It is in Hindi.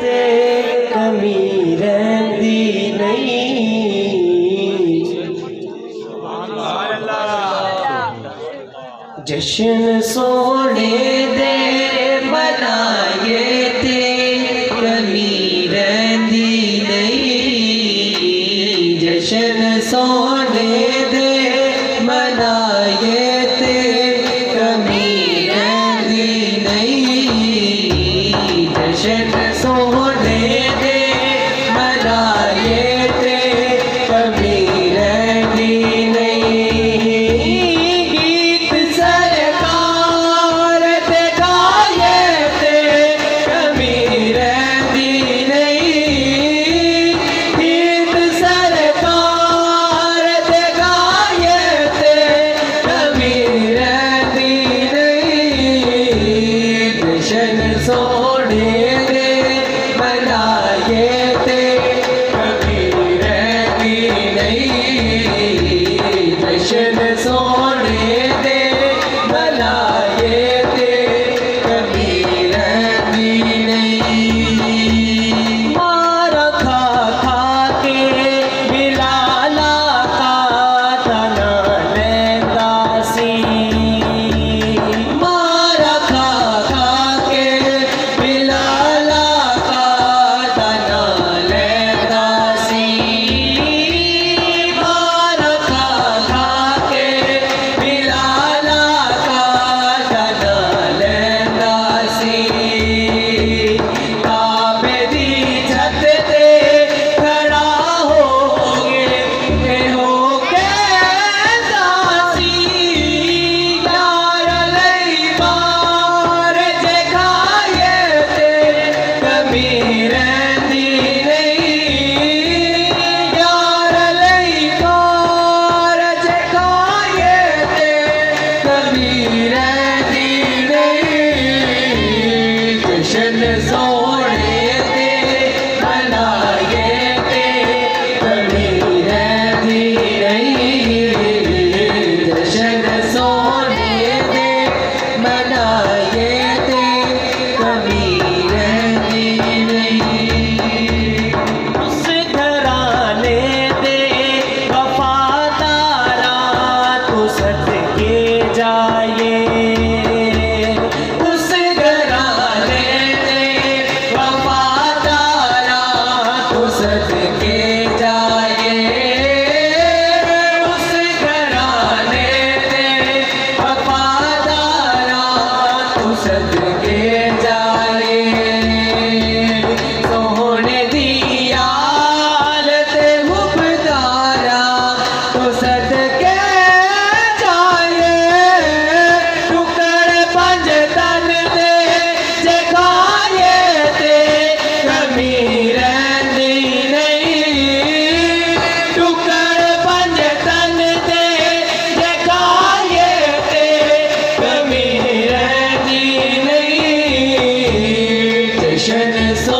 ते कमी रहंदी नहीं। जश्न सोने दे मनाए ते कमी रहंदी नहीं। जश्न सोने दे मनाए ते कमी रहंदी नहीं। जश्न सोने दे मनाए ते कमी रहंदी नहीं। गीत सरकार ते गाए ते कमी रहंदी नहीं। गीत सरकार ते गाए ते कमी रहंदी नहीं। जश्न सोने दे मनाए ते कमी रहंदी नहीं। जश्न सोने दे मनाए ते कमी रहंदी नहीं। मारा खा खा के बिलाला का तना लेता सी। मारा खा खा के बिलाला का तना लेता सी। मारा खा खा के बिलाला का तना लेता सी। काबे दी छत ते खड़ा हो गए ते हो के दासी। यार लई बार जे खाए ते कमी रहंदी नहीं। यार लई बार जे खाए ते कमी रहंदी नहीं। जश्न सोने दे मनाए ते कमी रहंदी नहीं। जश्न सोने दे मनाए ते कमी रहंदी नहीं। उस घराने दे वफादारा तू सदके जाए। उस घराने दे वफादारा तू सदके जाए। उस घराने दे वफादारा तू सदके जाए। सोने दी आदत हुबदारा तू सदके जाए। टुकड़ पंज तन दे जे खाए ते कमी रहंदी नहीं। टुकड़ पंज तन दे जे खाए ते कमी रहंदी नहीं। जश्न सो